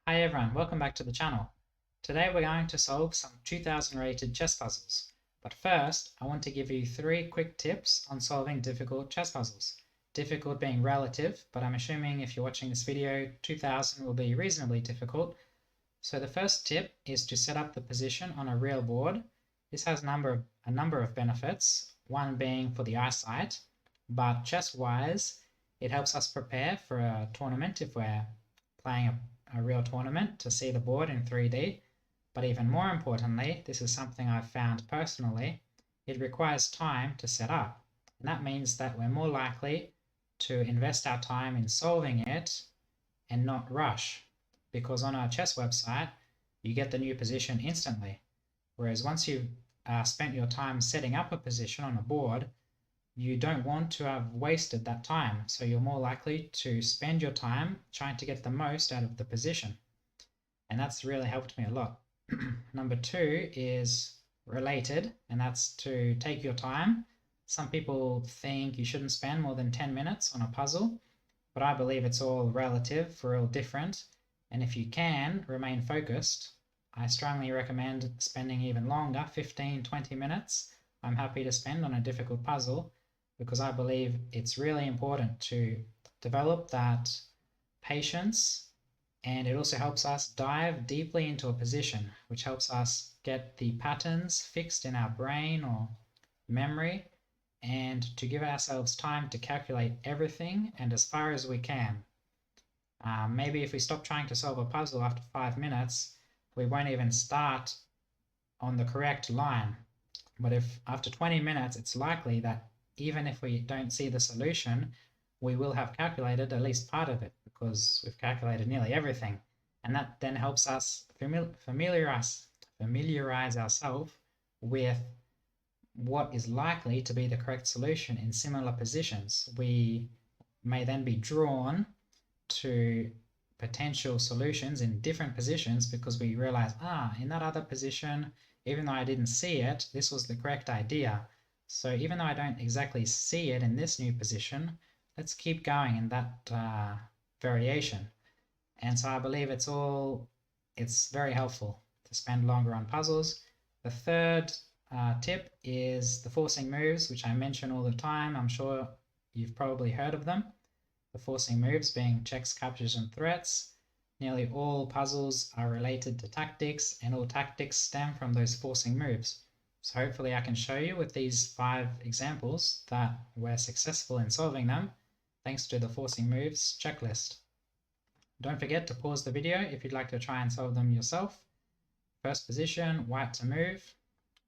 Hi everyone, welcome back to the channel. Today we're going to solve some 2000 rated chess puzzles. But first, I want to give you 3 quick tips on solving difficult chess puzzles. Difficult being relative, but I'm assuming if you're watching this video, 2000 will be reasonably difficult. So the first tip is to set up the position on a real board. This has a number of benefits, one being for the eyesight, but chess-wise, it helps us prepare for a tournament if we're playing a real tournament to see the board in 3D. But even more importantly, this is something I've found personally, it requires time to set up. And that means that we're more likely to invest our time in solving it and not rush. Because on a chess website, you get the new position instantly. Whereas once you've spent your time setting up a position on a board, you don't want to have wasted that time, so you're more likely to spend your time trying to get the most out of the position. And that's really helped me a lot. Number 2 is related, and that's to take your time. Some people think you shouldn't spend more than 10 minutes on a puzzle, but I believe it's all relative, we're all different, and if you can remain focused, I strongly recommend spending even longer, 15-20 minutes. I'm happy to spend on a difficult puzzle because I believe it's really important to develop that patience, and it also helps us dive deeply into a position, which helps us get the patterns fixed in our brain or memory, and to give ourselves time to calculate everything and as far as we can. Maybe if we stop trying to solve a puzzle after 5 minutes, we won't even start on the correct line. But if after 20 minutes, it's likely that even if we don't see the solution, we will have calculated at least part of it because we've calculated nearly everything. And that then helps us familiarize ourselves with what is likely to be the correct solution in similar positions. We may then be drawn to potential solutions in different positions because we realize, in that other position, even though I didn't see it, this was the correct idea. So even though I don't exactly see it in this new position, let's keep going in that variation. And so I believe it's very helpful to spend longer on puzzles. The third tip is the forcing moves, which I mention all the time. I'm sure you've probably heard of them. The forcing moves being checks, captures, and threats. Nearly all puzzles are related to tactics, and all tactics stem from those forcing moves. So hopefully I can show you with these 5 examples that we're successful in solving them thanks to the forcing moves checklist. Don't forget to pause the video if you'd like to try and solve them yourself. First position, white to move.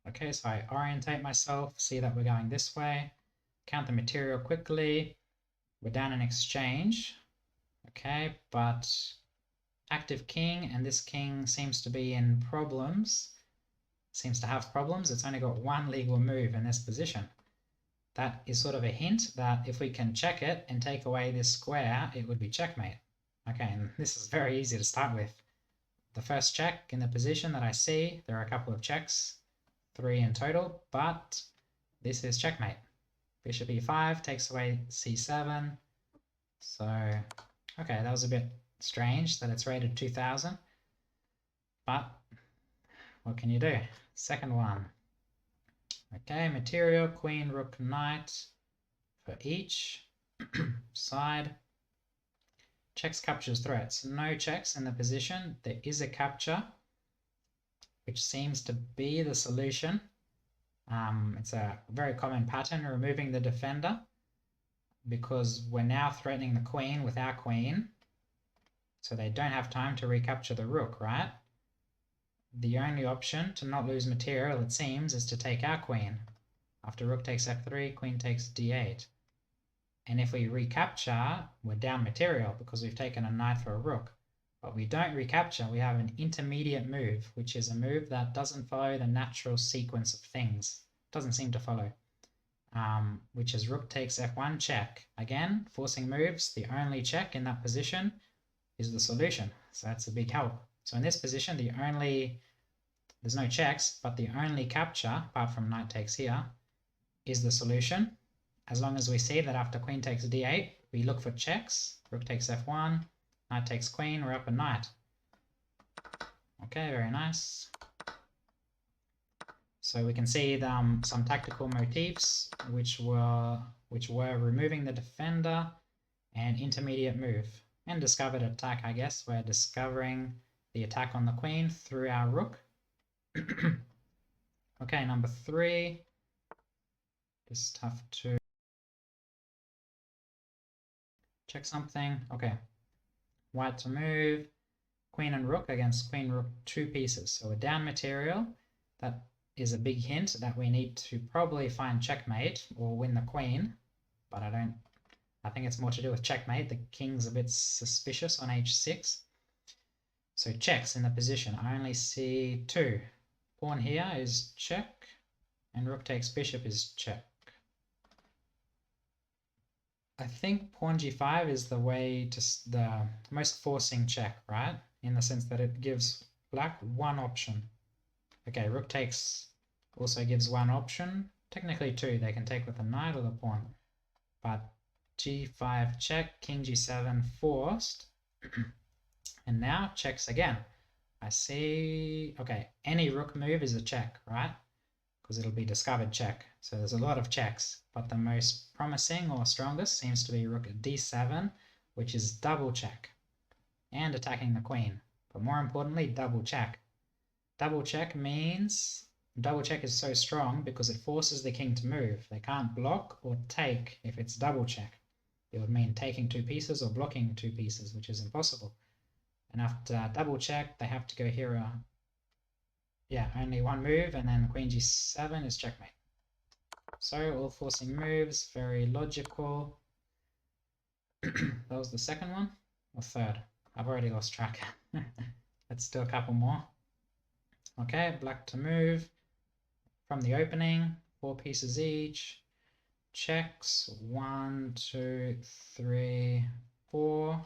Okay, so I orientate myself, see that we're going this way, count the material quickly. We're down in exchange. Okay, but active king, and this king seems to be in problems. Seems to have problems. It's only got 1 legal move in this position. That is sort of a hint that if we can check it and take away this square, it would be checkmate. Okay, and this is very easy to start with. The first check in the position that I see, there are a couple of checks, 3 in total, but this is checkmate. Bishop e5 takes away c7. So, okay, that was a bit strange that it's rated 2000. But what can you do? Second one. Okay, material, queen, rook, knight for each side. Checks, captures, threats. No checks in the position. There is a capture, which seems to be the solution. It's a very common pattern, removing the defender, because we're now threatening the queen with our queen, so they don't have time to recapture the rook, right? The only option to not lose material, it seems, is to take our queen. After rook takes f3, queen takes d8. And if we recapture, we're down material because we've taken a knight for a rook. But we don't recapture, we have an intermediate move, which is a move that doesn't follow the natural sequence of things. Doesn't seem to follow. Which is rook takes f1, check. Again, forcing moves, the only check in that position is the solution. So that's a big help. So in this position, there's no checks, but the only capture, apart from knight takes here, is the solution. As long as we see that after queen takes d8, we look for checks. Rook takes f1, knight takes queen, we're up a knight. Okay, very nice. So we can see some tactical motifs which were removing the defender and intermediate move and discovered attack. I guess we're discovering the attack on the queen through our rook. Okay, number 3. Just have to check something. Okay, white to move. Queen and rook against queen rook, 2 pieces. So a down material. That is a big hint that we need to probably find checkmate or win the queen. But I think it's more to do with checkmate. The king's a bit suspicious on h6. So checks in the position. I only see 2. Pawn here is check, and rook takes bishop is check. I think pawn g5 is the way to the most forcing check, right? In the sense that it gives black one option. Okay, rook takes also gives one option. Technically 2. They can take with the knight or the pawn. But g5 check, king g7 forced. And now checks again. I see, okay, any rook move is a check, right? Because it'll be discovered check. So there's a lot of checks, but the most promising or strongest seems to be rook at d7, which is double check and attacking the queen. But more importantly, double check. Double check means double check is so strong because it forces the king to move. They can't block or take if it's double check. It would mean taking 2 pieces or blocking 2 pieces, which is impossible. And after double check, they have to go here. Yeah, only one move, and then queen g7 is checkmate. So all forcing moves, very logical. That was the second one or third? I've already lost track. Let's do a couple more. Okay, black to move from the opening, 4 pieces each. Checks 1, 2, 3, 4.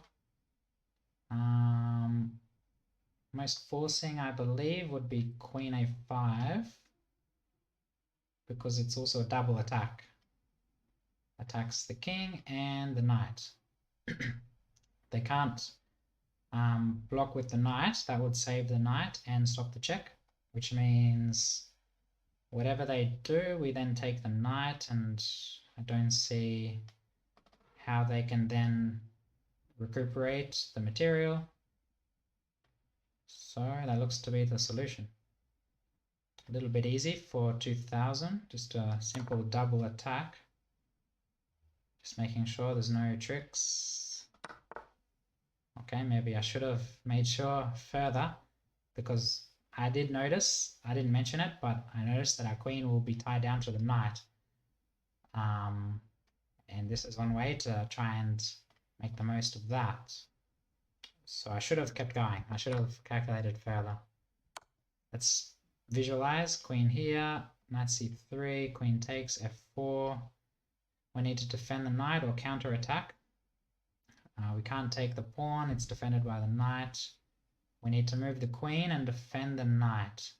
Most forcing, I believe, would be queen a5 because it's also a double attack. Attacks the king and the knight. They can't block with the knight. That would save the knight and stop the check, which means whatever they do, we then take the knight, and I don't see how they can then recuperate the material. So that looks to be the solution. A little bit easy for 2000, just a simple double attack. Just making sure there's no tricks. Okay, maybe I should have made sure further, because I did notice, I didn't mention it, but I noticed that our queen will be tied down to the knight. And this is one way to try and make the most of that. So I should have kept going. I should have calculated further. Let's visualize. Queen here, knight c3, queen takes f4. We need to defend the knight or counter attack. We can't take the pawn, it's defended by the knight. We need to move the queen and defend the knight.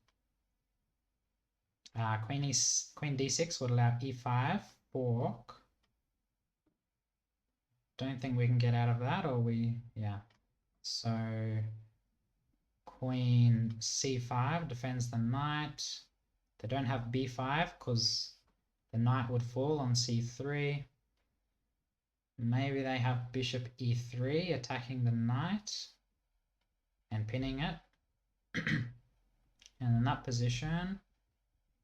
Queen d6 would allow e5, fork. Don't think we can get out of that, or yeah. So queen c5 defends the knight. They don't have b5 because the knight would fall on c3. Maybe they have bishop e3 attacking the knight and pinning it. And in that position,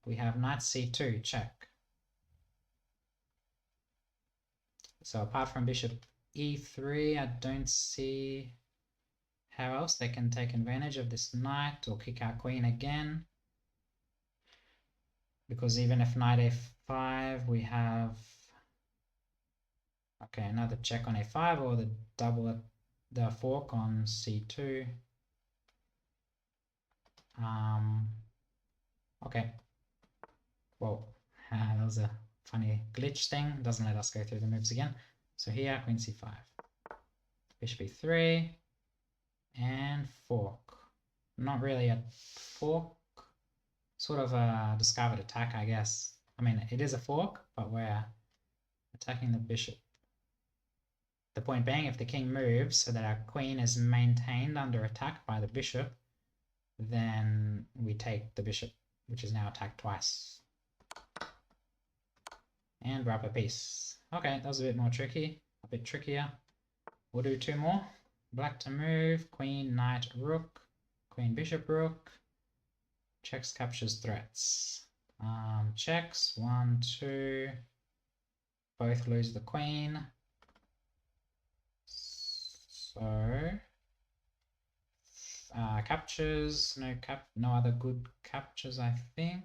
we have knight c2, check. So apart from bishop e3, I don't see how else they can take advantage of this knight or kick our queen again. Because even if knight a5, we have, okay, another check on a5 or the fork on c2. Okay. Whoa, that was a funny glitch thing. Doesn't let us go through the moves again. So here, queen c5, bishop e3, and fork. Not really a fork, sort of a discovered attack, I guess. I mean, it is a fork, but we're attacking the bishop. The point being, if the king moves so that our queen is maintained under attack by the bishop, then we take the bishop, which is now attacked twice. And grab a piece. Okay, that was a bit more tricky, a bit trickier. We'll do two more. Black to move, queen, knight, rook, queen, bishop, rook. Checks, captures, threats. Checks, 1, 2. Both lose the queen. So captures, no other good captures, I think.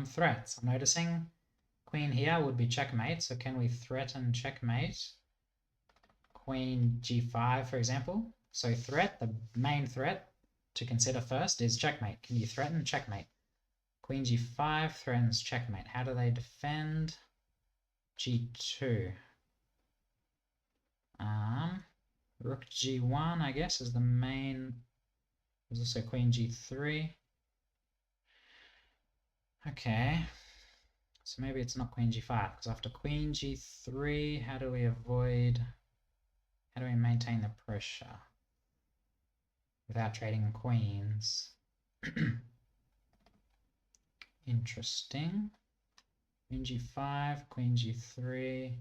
Threats. I'm noticing queen here would be checkmate. So can we threaten checkmate? Queen g5, for example. So threat, the main threat to consider first is checkmate. Can you threaten checkmate? Queen g5 threatens checkmate. How do they defend? g2. Rook g1, I guess, is the main. There's also queen g3. Okay, so maybe it's not queen g5, because after queen g3, how do we maintain the pressure without trading queens? Interesting. Queen g5, queen g3.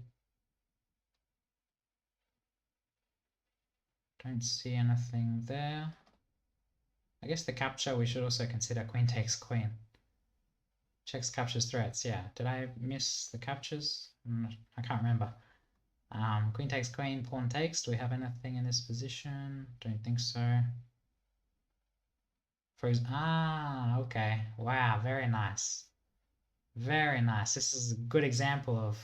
Don't see anything there. I guess the capture, we should also consider queen takes queen. Checks, captures, threats. Yeah, did I miss the captures? I can't remember. Queen takes queen, pawn takes. Do we have anything in this position? Don't think so. Okay. Wow, very nice. Very nice. This is a good example of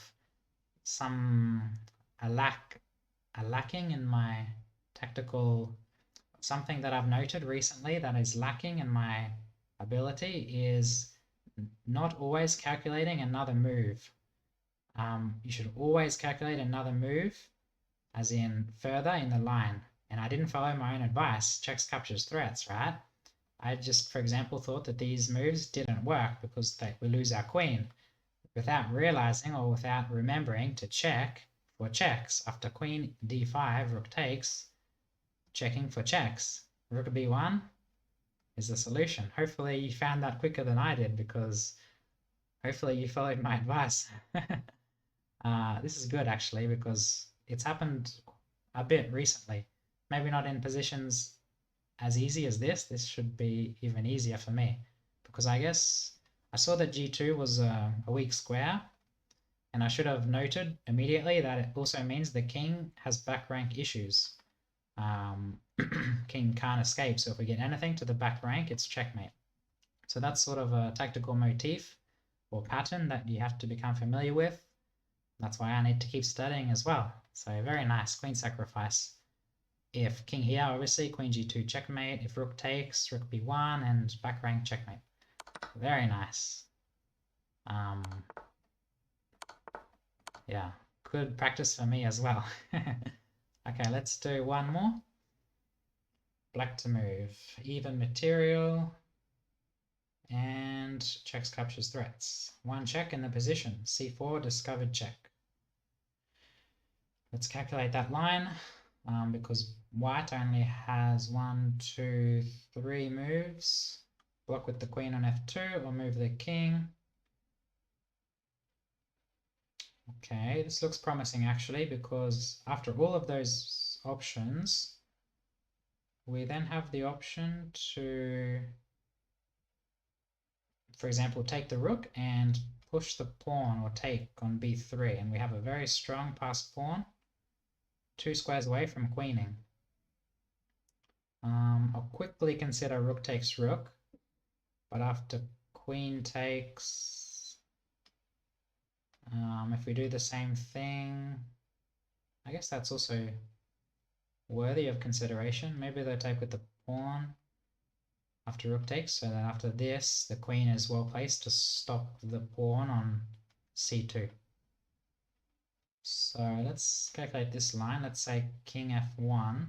a lacking in my tactical. Something that I've noted recently that is lacking in my ability is not always calculating another move. You should always calculate another move, as in further in the line. And I didn't follow my own advice, checks, captures, threats, right? I just, for example, thought that these moves didn't work because we lose our queen, without realizing or without remembering to check for checks. After queen d5, rook takes, checking for checks. Rook b1 is the solution. Hopefully you found that quicker than I did, because hopefully you followed my advice. This is good actually, because it's happened a bit recently. Maybe not in positions as easy as this. This should be even easier for me, because I guess I saw that g2 was a weak square, and I should have noted immediately that it also means the king has back rank issues. King can't escape, so if we get anything to the back rank, it's checkmate. So that's sort of a tactical motif or pattern that you have to become familiar with. That's why I need to keep studying as well. So very nice. Queen sacrifice. If king here, obviously queen g2 checkmate. If rook takes, rook b1 and back rank checkmate. Very nice. Yeah, good practice for me as well. Okay, let's do one more. Black to move. Even material. And checks, captures, threats. One check in the position. c4, discovered check. Let's calculate that line, because white only has 1, 2, 3 moves. Block with the queen on f2 or move the king. Okay, this looks promising actually, because after all of those options, we then have the option to, for example, take the rook and push the pawn or take on b3, and we have a very strong passed pawn 2 squares away from queening. I'll quickly consider rook takes rook, but after queen takes, if we do the same thing, I guess that's also worthy of consideration. Maybe they'll take with the pawn after rook takes, so that after this the queen is well placed to stop the pawn on c2. So let's calculate this line. Let's say king f1,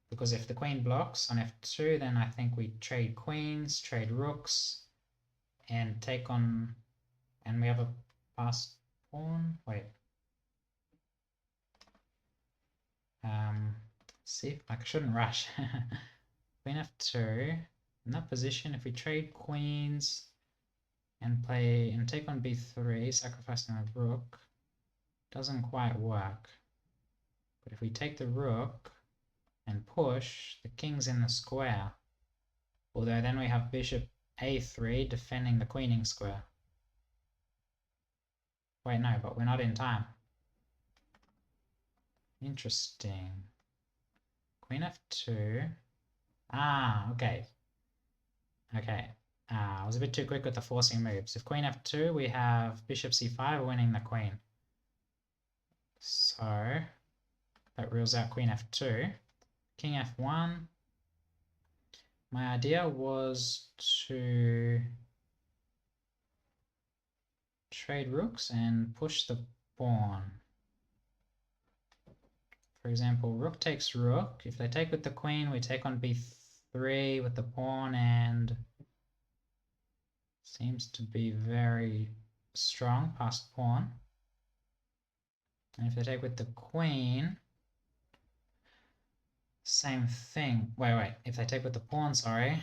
because if the queen blocks on f2, then I think we trade queens, trade rooks, and take on, and we have a passed pawn. Wait. See if I shouldn't rush. Queen f2. In that position, if we trade queens and play and take on b3, sacrificing a rook, doesn't quite work. But if we take the rook and push, the king's in the square. Although then we have bishop a3 defending the queening square. Wait, no, but we're not in time. Interesting. Queen f2. Ah, okay. Okay. I was a bit too quick with the forcing moves. If queen f2, we have bishop c5 winning the queen. So that rules out queen f2. King f1. My idea was to trade rooks and push the pawn. For example, rook takes rook. If they take with the queen, we take on b3 with the pawn, and seems to be very strong past pawn. And if they take with the queen, same thing. Wait. If they take with the pawn, sorry.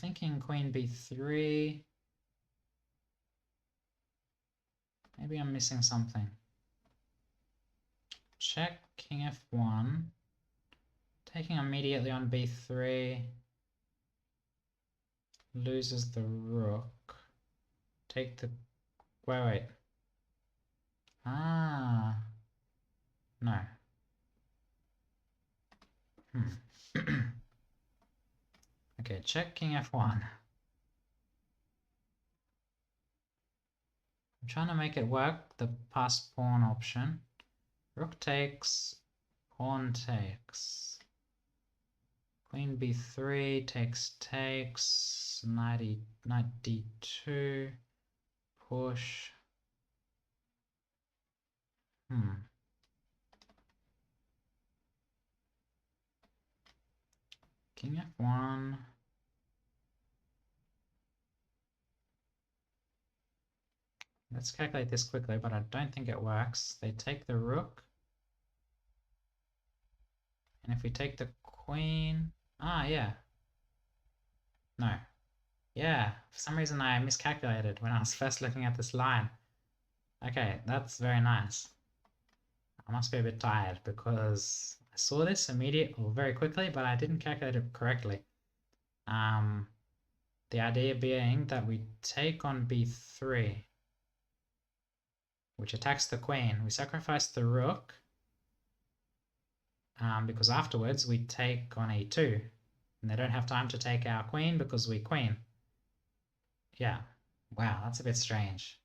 Thinking queen b3. Maybe I'm missing something. Check king f1. Taking immediately on b3. Loses the rook. Take the... Wait. Ah. No. Okay, check king f1. I'm trying to make it work, the passed pawn option. Rook takes, pawn takes. Queen b3 takes, knight d2, push. King f1. Let's calculate this quickly, but I don't think it works. They take the rook. And if we take the queen... yeah. No. Yeah, for some reason I miscalculated when I was first looking at this line. Okay, that's very nice. I must be a bit tired because I saw this very quickly, but I didn't calculate it correctly. The idea being that we take on b3, which attacks the queen. We sacrifice the rook, because afterwards we take on a2, and they don't have time to take our queen because we queen. Yeah, wow, that's a bit strange.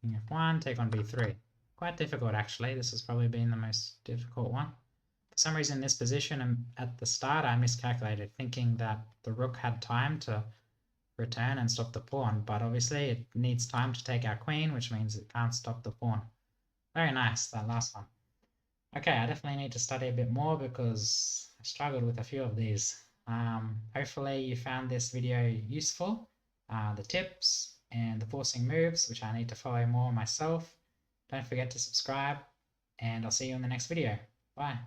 King f1, take on b3. Quite difficult, actually. This has probably been the most difficult one. For some reason, in this position at the start, I miscalculated, thinking that the rook had time to return and stop the pawn, but obviously it needs time to take our queen, which means it can't stop the pawn. Very nice, that last one. Okay, I definitely need to study a bit more because I struggled with a few of these. Hopefully you found this video useful. The tips and the forcing moves, which I need to follow more myself. Don't forget to subscribe, and I'll see you in the next video. Bye.